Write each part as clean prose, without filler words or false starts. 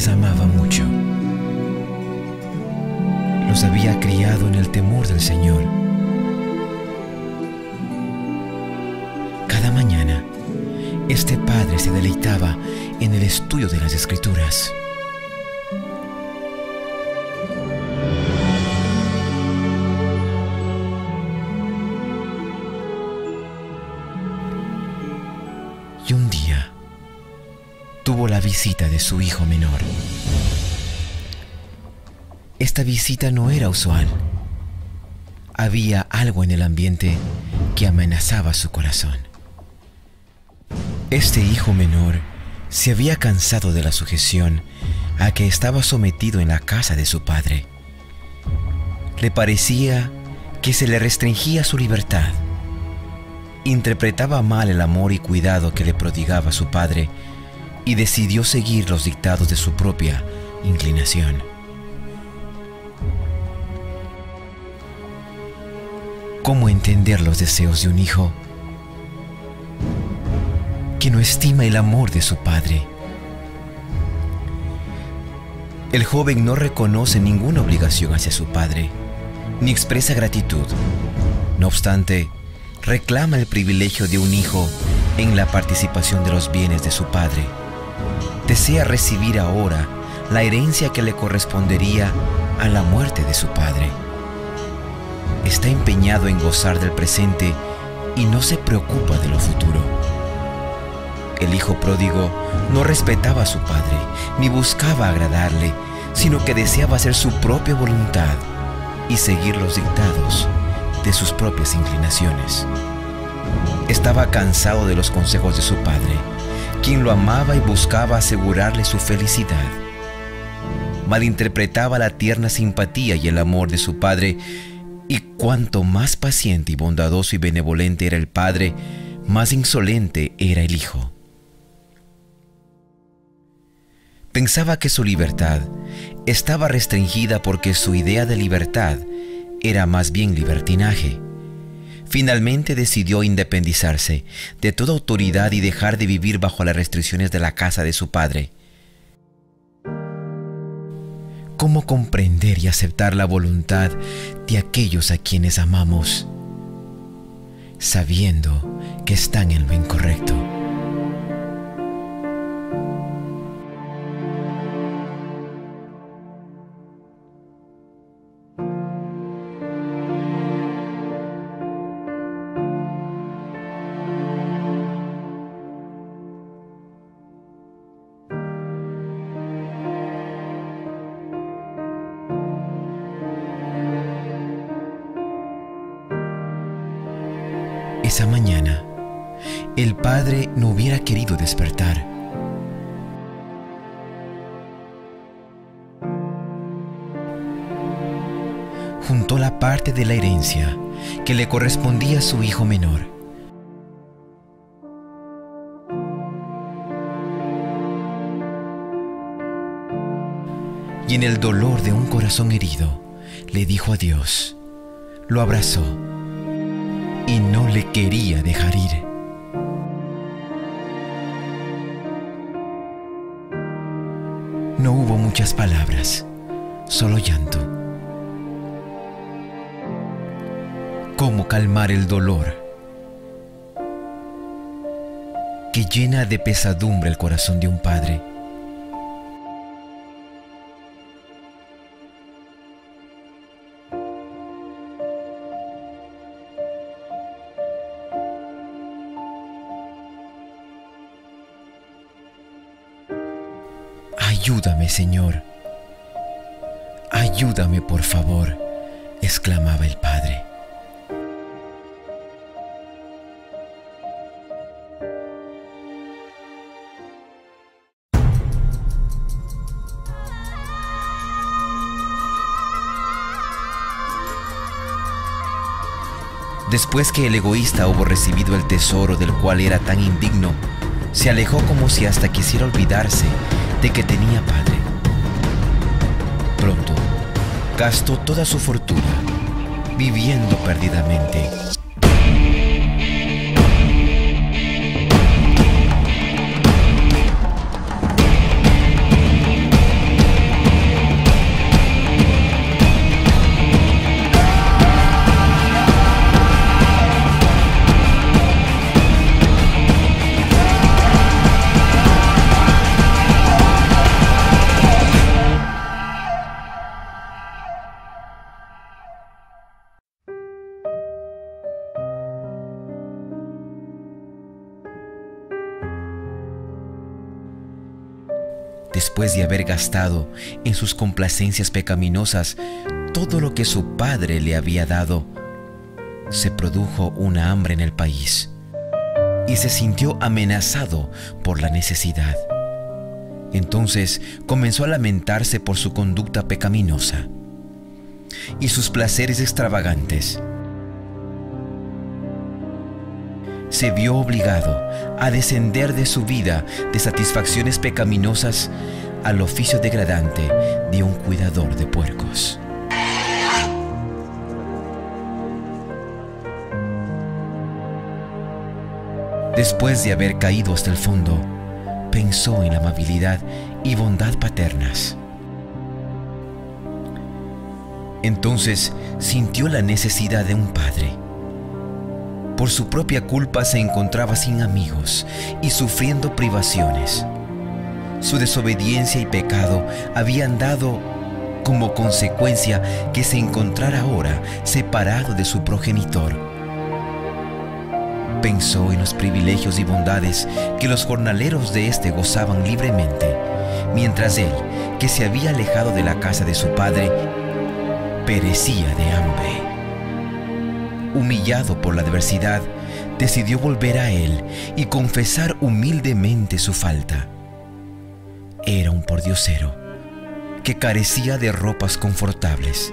les amaba mucho. Los había criado en el temor del Señor. Cada mañana, este padre se deleitaba en el estudio de las Escrituras. Y un día, tuvo la visita de su hijo menor. Esta visita no era usual. Había algo en el ambiente que amenazaba su corazón. Este hijo menor se había cansado de la sujeción a que estaba sometido en la casa de su padre. Le parecía que se le restringía su libertad. Interpretaba mal el amor y cuidado que le prodigaba su padre y decidió seguir los dictados de su propia inclinación. ¿Cómo entender los deseos de un hijo que no estima el amor de su padre? El joven no reconoce ninguna obligación hacia su padre, ni expresa gratitud. No obstante, reclama el privilegio de un hijo en la participación de los bienes de su padre. Desea recibir ahora la herencia que le correspondería a la muerte de su padre. Está empeñado en gozar del presente y no se preocupa de lo futuro. El hijo pródigo no respetaba a su padre, ni buscaba agradarle, sino que deseaba hacer su propia voluntad y seguir los dictados de sus propias inclinaciones. Estaba cansado de los consejos de su padre, quien lo amaba y buscaba asegurarle su felicidad. Malinterpretaba la tierna simpatía y el amor de su padre, y cuanto más paciente y bondadoso y benevolente era el padre, más insolente era el hijo. Pensaba que su libertad estaba restringida porque su idea de libertad era más bien libertinaje. Finalmente decidió independizarse de toda autoridad y dejar de vivir bajo las restricciones de la casa de su padre. ¿Cómo comprender y aceptar la voluntad de aquellos a quienes amamos, sabiendo que están en lo incorrecto? Esa mañana, el padre no hubiera querido despertar. Juntó la parte de la herencia que le correspondía a su hijo menor. Y en el dolor de un corazón herido, le dijo adiós, lo abrazó y no le quería dejar ir. No hubo muchas palabras, solo llanto. ¿Cómo calmar el dolor que llena de pesadumbre el corazón de un padre? Ayúdame, Señor. Ayúdame, por favor, exclamaba el padre. Después que el egoísta hubo recibido el tesoro del cual era tan indigno, se alejó como si hasta quisiera olvidarse de que tenía padre. Pronto, gastó toda su fortuna, viviendo perdidamente. después de haber gastado en sus complacencias pecaminosas todo lo que su padre le había dado, se produjo una hambre en el país y se sintió amenazado por la necesidad. Entonces comenzó a lamentarse por su conducta pecaminosa y sus placeres extravagantes. Se vio obligado a descender de su vida de satisfacciones pecaminosas al oficio degradante de un cuidador de puercos. Después de haber caído hasta el fondo, pensó en la amabilidad y bondad paternas. Entonces sintió la necesidad de un padre. Por su propia culpa se encontraba sin amigos y sufriendo privaciones. Su desobediencia y pecado habían dado como consecuencia que se encontrara ahora separado de su progenitor. Pensó en los privilegios y bondades que los jornaleros de éste gozaban libremente, mientras él, que se había alejado de la casa de su padre, perecía de hambre. Humillado por la adversidad, decidió volver a él y confesar humildemente su falta. Era un pordiosero que carecía de ropas confortables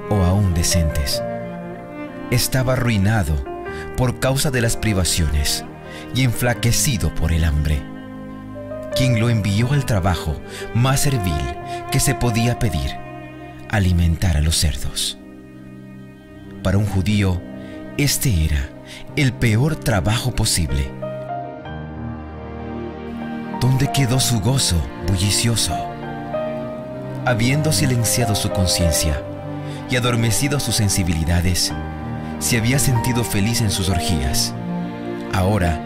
o aún decentes. Estaba arruinado por causa de las privaciones y enflaquecido por el hambre. Quien lo envió al trabajo más servil que se podía pedir: alimentar a los cerdos. Para un judío, este era el peor trabajo posible. ¿Dónde quedó su gozo bullicioso? Habiendo silenciado su conciencia y adormecido sus sensibilidades, se había sentido feliz en sus orgías. Ahora,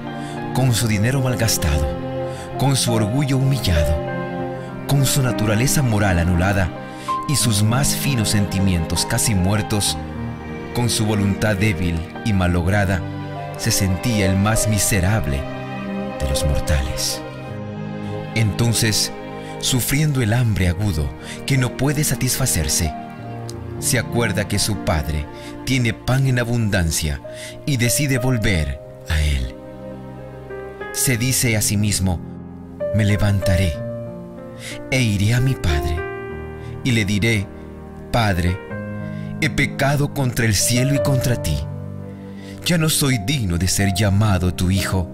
con su dinero malgastado, con su orgullo humillado, con su naturaleza moral anulada y sus más finos sentimientos casi muertos, con su voluntad débil y malograda, se sentía el más miserable de los mortales. Entonces, sufriendo el hambre agudo que no puede satisfacerse, se acuerda que su padre tiene pan en abundancia y decide volver a él. Se dice a sí mismo: me levantaré e iré a mi padre y le diré: Padre, he pecado contra el cielo y contra ti. Ya no soy digno de ser llamado tu hijo.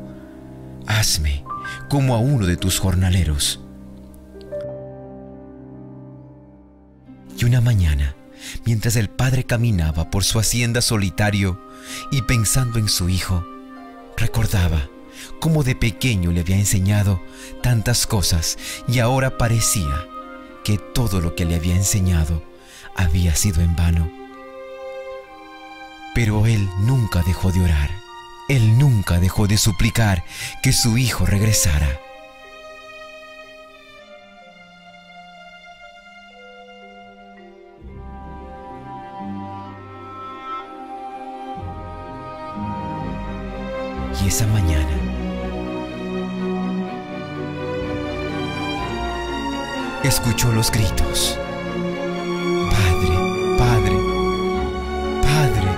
Hazme como a uno de tus jornaleros. Y una mañana, mientras el padre caminaba por su hacienda solitario y pensando en su hijo, recordaba cómo de pequeño le había enseñado tantas cosas y ahora parecía que todo lo que le había enseñado había sido en vano. Pero él nunca dejó de orar. Él nunca dejó de suplicar que su hijo regresara. Y esa mañana, escuchó los gritos: Padre, Padre, Padre.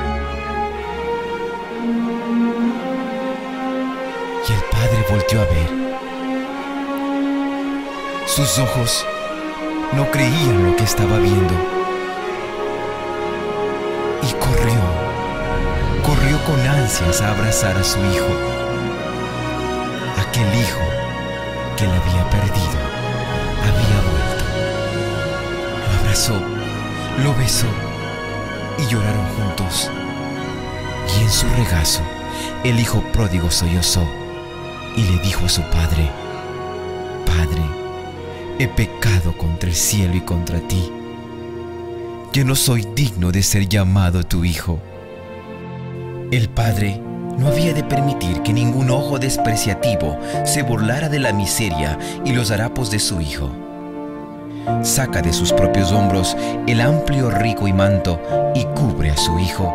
Y el padre volteó a ver. Sus ojos no creían lo que estaba viendo. Y corrió con ansias a abrazar a su hijo. Aquel hijo que le había perdido había vuelto. Lo abrazó, lo besó y lloraron juntos. Y en su regazo, el hijo pródigo sollozó y le dijo a su padre: Padre, he pecado contra el cielo y contra ti. Yo no soy digno de ser llamado tu hijo. El padre no había de permitir que ningún ojo despreciativo se burlara de la miseria y los harapos de su hijo. Saca de sus propios hombros el amplio rico y manto y cubre a su hijo.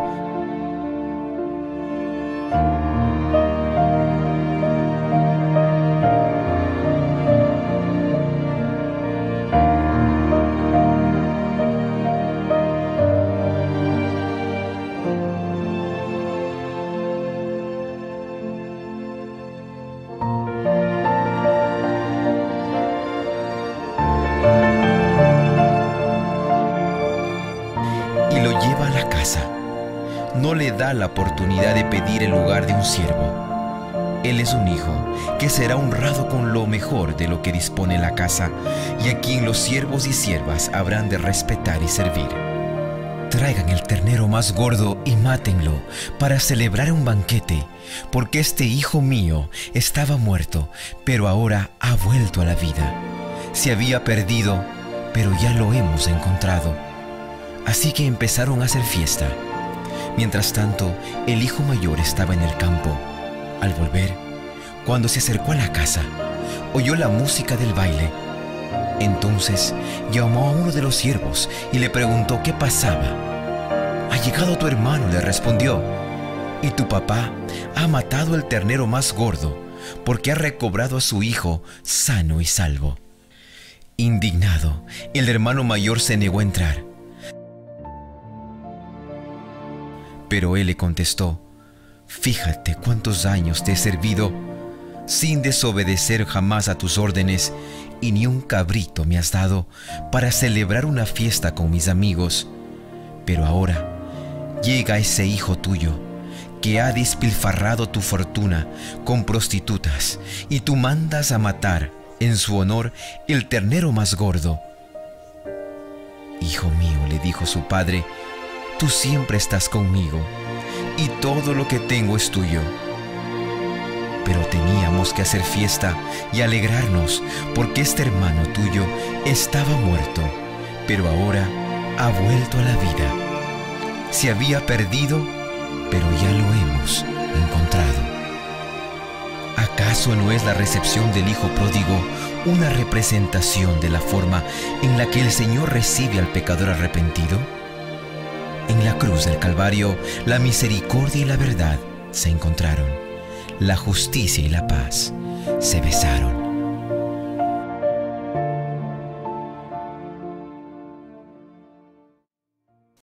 y lo lleva a la casa. No le da la oportunidad de pedir el lugar de un siervo. Él es un hijo que será honrado con lo mejor de lo que dispone la casa y a quien los siervos y siervas habrán de respetar y servir. Traigan el ternero más gordo y mátenlo para celebrar un banquete, porque este hijo mío estaba muerto, pero ahora ha vuelto a la vida. Se había perdido, pero ya lo hemos encontrado. Así que empezaron a hacer fiesta. Mientras tanto, el hijo mayor estaba en el campo. Al volver, cuando se acercó a la casa, oyó la música del baile. Entonces llamó a uno de los siervos y le preguntó qué pasaba. «Ha llegado tu hermano», le respondió, «y tu papá ha matado el ternero más gordo porque ha recobrado a su hijo sano y salvo». Indignado, el hermano mayor se negó a entrar. Pero él le contestó: «Fíjate cuántos años te he servido sin desobedecer jamás a tus órdenes, y ni un cabrito me has dado para celebrar una fiesta con mis amigos. Pero ahora llega ese hijo tuyo que ha despilfarrado tu fortuna con prostitutas, y tú mandas a matar en su honor el ternero más gordo». «Hijo mío», le dijo su padre, «tú siempre estás conmigo y todo lo que tengo es tuyo. Pero teníamos que hacer fiesta y alegrarnos porque este hermano tuyo estaba muerto, pero ahora ha vuelto a la vida. Se había perdido, pero ya lo hemos encontrado». ¿Acaso no es la recepción del hijo pródigo una representación de la forma en la que el Señor recibe al pecador arrepentido? En la cruz del Calvario, la misericordia y la verdad se encontraron. La justicia y la paz se besaron.